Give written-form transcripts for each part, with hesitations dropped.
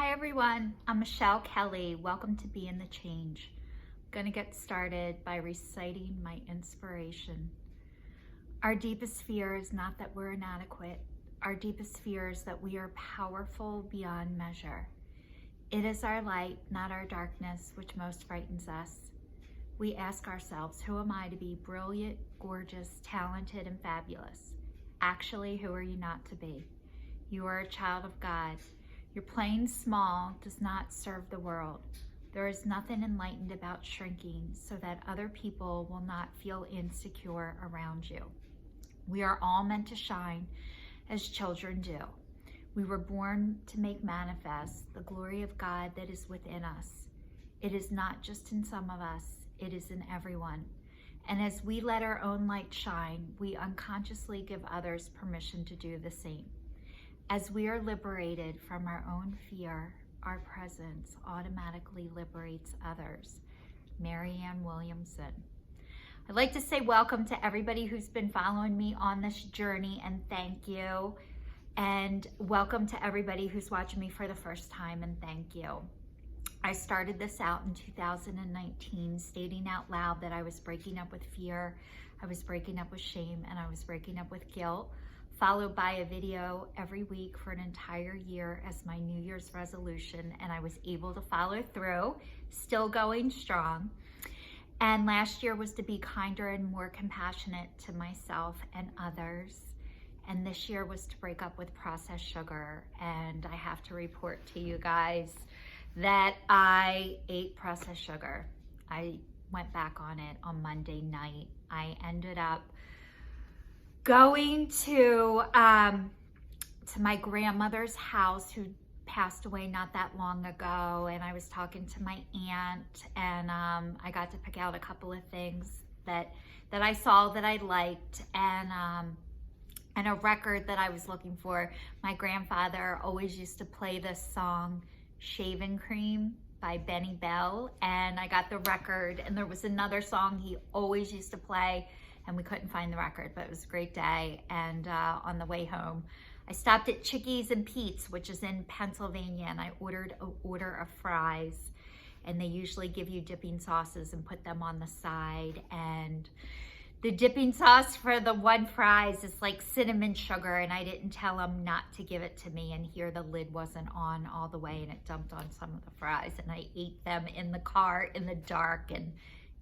Hi everyone, I'm Michelle Kelly. Welcome to Be in the Change. I'm going to get started by reciting my inspiration. Our deepest fear is not that we're inadequate. Our deepest fear is that we are powerful beyond measure. It is our light, not our darkness, which most frightens us. We ask ourselves, who am I to be brilliant, gorgeous, talented, and fabulous? Actually, who are you not to be? You are a child of God. Your playing small does not serve the world. There is nothing enlightened about shrinking so that other people will not feel insecure around you. We are all meant to shine as children do. We were born to make manifest the glory of God that is within us. It is not just in some of us, it is in everyone. And as we let our own light shine, we unconsciously give others permission to do the same. As we are liberated from our own fear, our presence automatically liberates others. Marianne Williamson. I'd like to say welcome to everybody who's been following me on this journey, and thank you. And welcome to everybody who's watching me for the first time, and thank you. I started this out in 2019, stating out loud that I was breaking up with fear, I was breaking up with shame, and I was breaking up with guilt, followed by a video every week for an entire year as my New Year's resolution, and I was able to follow through, still going strong. And last year was to be kinder and more compassionate to myself and others. And this year was to break up with processed sugar. And I have to report to you guys that I ate processed sugar. I went back on it on Monday night. I ended up going to my grandmother's house, who passed away not that long ago, and I was talking to my aunt, and I got to pick out a couple of things that I saw that I liked, and a record that I was looking for. My grandfather always used to play this song, Shaving Cream by Benny Bell, and I got the record, and there was another song he always used to play, and we couldn't find the record, but it was a great day. And on the way home, I stopped at Chickies and Pete's, which is in Pennsylvania, and I ordered an order of fries, and they usually give you dipping sauces and put them on the side. And the dipping sauce for the one fries is like cinnamon sugar, and I didn't tell them not to give it to me, and here the lid wasn't on all the way, and it dumped on some of the fries, and I ate them in the car in the dark, and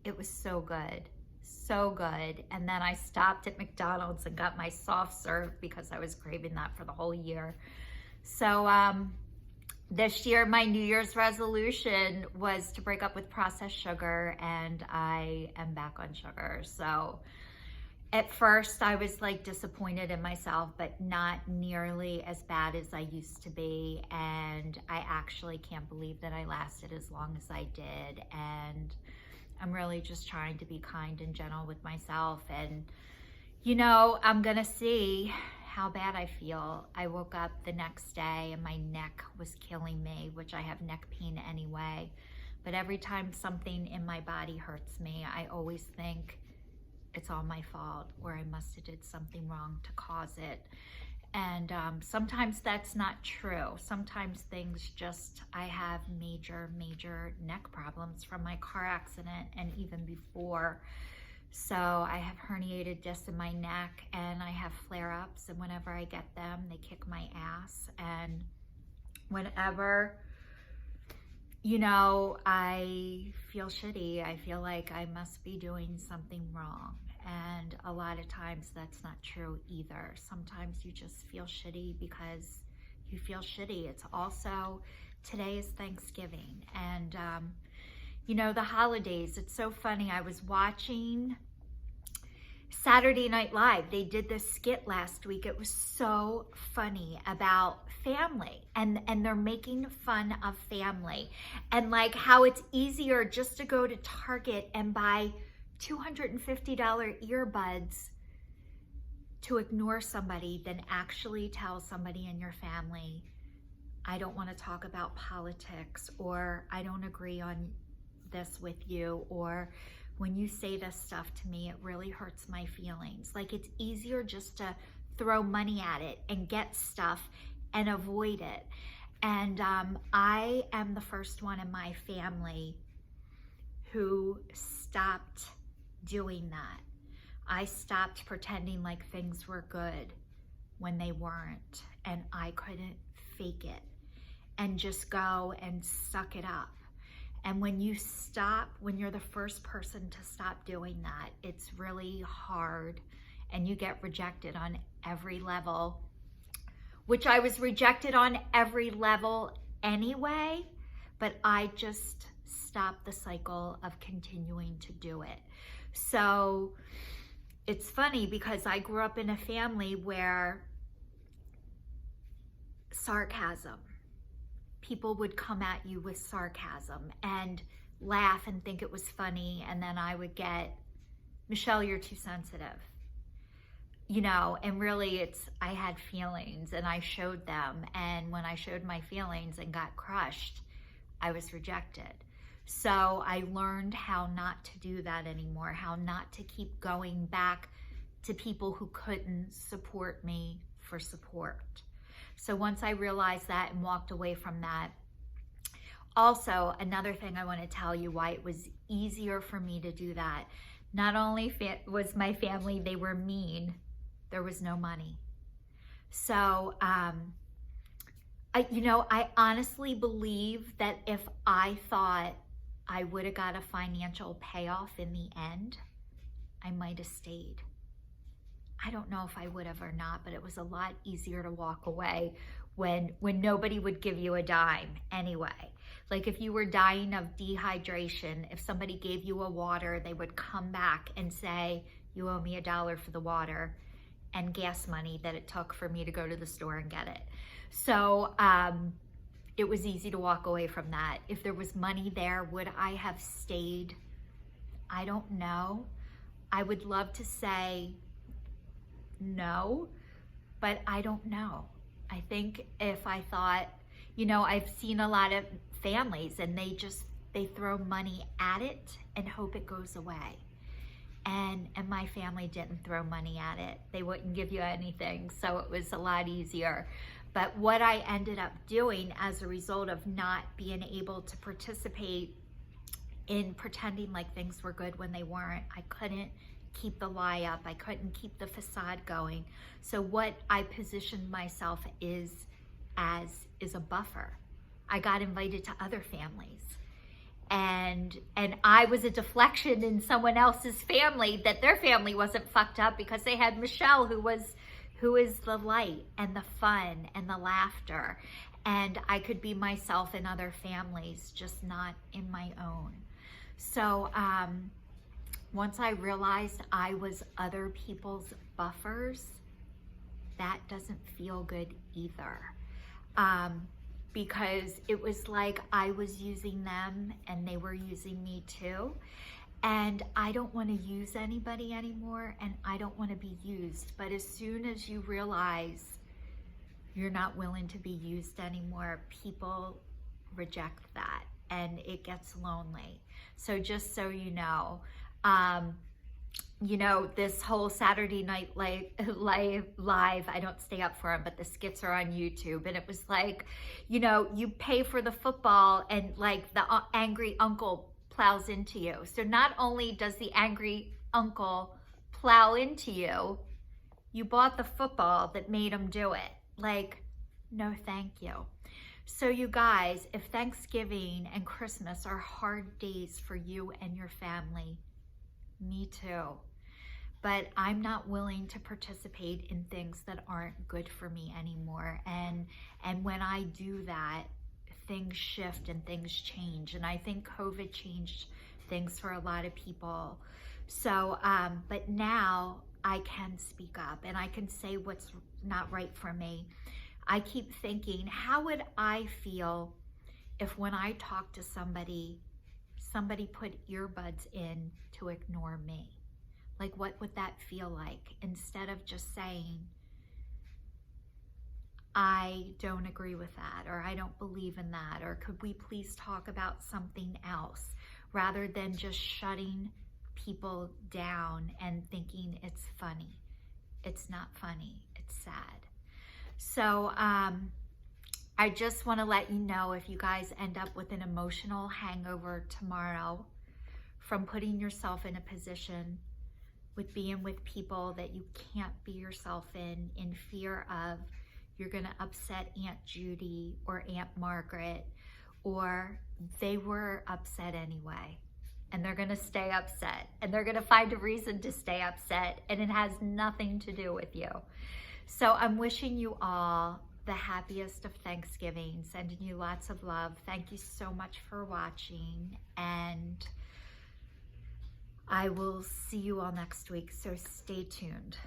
it was so good. So good. And then I stopped at McDonald's and got my soft serve because I was craving that for the whole year. So this year, my New Year's resolution was to break up with processed sugar, and I am back on sugar. So at first I was like disappointed in myself, but not nearly as bad as I used to be. And I actually can't believe that I lasted as long as I did. And I'm really just trying to be kind and gentle with myself. And, you know, I'm going to see how bad I feel. I woke up the next day and my neck was killing me, which I have neck pain anyway. But every time something in my body hurts me, I always think it's all my fault, or I must have did something wrong to cause it. And sometimes that's not true. Sometimes things just, I have major neck problems from my car accident and even before. So I have herniated discs in my neck, and I have flare-ups, and whenever I get them, they kick my ass. And whenever, you know, I feel shitty, I feel like I must be doing something wrong. And a lot of times that's not true either. Sometimes you just feel shitty because you feel shitty. It's also, today is Thanksgiving, and you know, the holidays, it's so funny. I was watching Saturday Night Live. They did this skit last week. It was so funny about family, and they're making fun of family, and like how it's easier just to go to Target and buy $250 earbuds to ignore somebody than actually tell somebody in your family, I don't want to talk about politics, or I don't agree on this with you, or when you say this stuff to me, it really hurts my feelings. Like, it's easier just to throw money at it and get stuff and avoid it. And I am the first one in my family who stopped doing that. I stopped pretending like things were good when they weren't, and I couldn't fake it and just go and suck it up. And when you stop, when you're the first person to stop doing that, it's really hard, and you get rejected on every level, which I was rejected on every level anyway, but I just stopped the cycle of continuing to do it. So it's funny because I grew up in a family where sarcasm, people would come at you with sarcasm and laugh and think it was funny, and then I would get, Michelle, you're too sensitive. You know, and really I had feelings and I showed them. And when I showed my feelings and got crushed, I was rejected. So I learned how not to do that anymore, how not to keep going back to people who couldn't support me for support. So once I realized that and walked away from that, also another thing I want to tell you why it was easier for me to do that. Not only was my family, they were mean, there was no money. So, I honestly believe that if I thought I would have got a financial payoff in the end, I might have stayed. I don't know if I would have or not, but it was a lot easier to walk away when nobody would give you a dime anyway. Like if you were dying of dehydration, if somebody gave you a water, they would come back and say, you owe me $1 for the water and gas money that it took for me to go to the store and get it. So it was easy to walk away from that. If there was money there, would I have stayed? I don't know. I would love to say no, but I don't know. I think if I thought, I've seen a lot of families and they throw money at it and hope it goes away. And my family didn't throw money at it. They wouldn't give you anything, so it was a lot easier. But what I ended up doing as a result of not being able to participate in pretending like things were good when they weren't, I couldn't keep the lie up. I couldn't keep the facade going. So what I positioned myself is a buffer. I got invited to other families. And I was a deflection in someone else's family, that their family wasn't fucked up because they had Michelle, who is the light and the fun and the laughter. And I could be myself in other families, just not in my own. So once I realized I was other people's buffers, that doesn't feel good either. Because it was like I was using them and they were using me too. And I don't want to use anybody anymore, and I don't want to be used. But as soon as you realize you're not willing to be used anymore, people reject that and it gets lonely. So just so you know, this whole Saturday Night Live, I don't stay up for them, but the skits are on YouTube. And it was like, you pay for the football and like the angry uncle plows into you. So not only does the angry uncle plow into you, you bought the football that made him do it. Like, no, thank you. So you guys, if Thanksgiving and Christmas are hard days for you and your family, me too. But I'm not willing to participate in things that aren't good for me anymore. And when I do that, things shift and things change. And I think COVID changed things for a lot of people. So, but now I can speak up and I can say what's not right for me. I keep thinking, how would I feel if when I talk to somebody put earbuds in to ignore me? Like, what would that feel like? Instead of just saying, I don't agree with that, or I don't believe in that, or could we please talk about something else, rather than just shutting people down and thinking it's funny. It's not funny, it's sad. So I just want to let you know, if you guys end up with an emotional hangover tomorrow from putting yourself in a position with being with people that you can't be yourself in fear of you're going to upset Aunt Judy or Aunt Margaret, or they were upset anyway, and they're going to stay upset, and they're going to find a reason to stay upset, and it has nothing to do with you. So I'm wishing you all the happiest of Thanksgiving, sending you lots of love. Thank you so much for watching, and I will see you all next week, so stay tuned.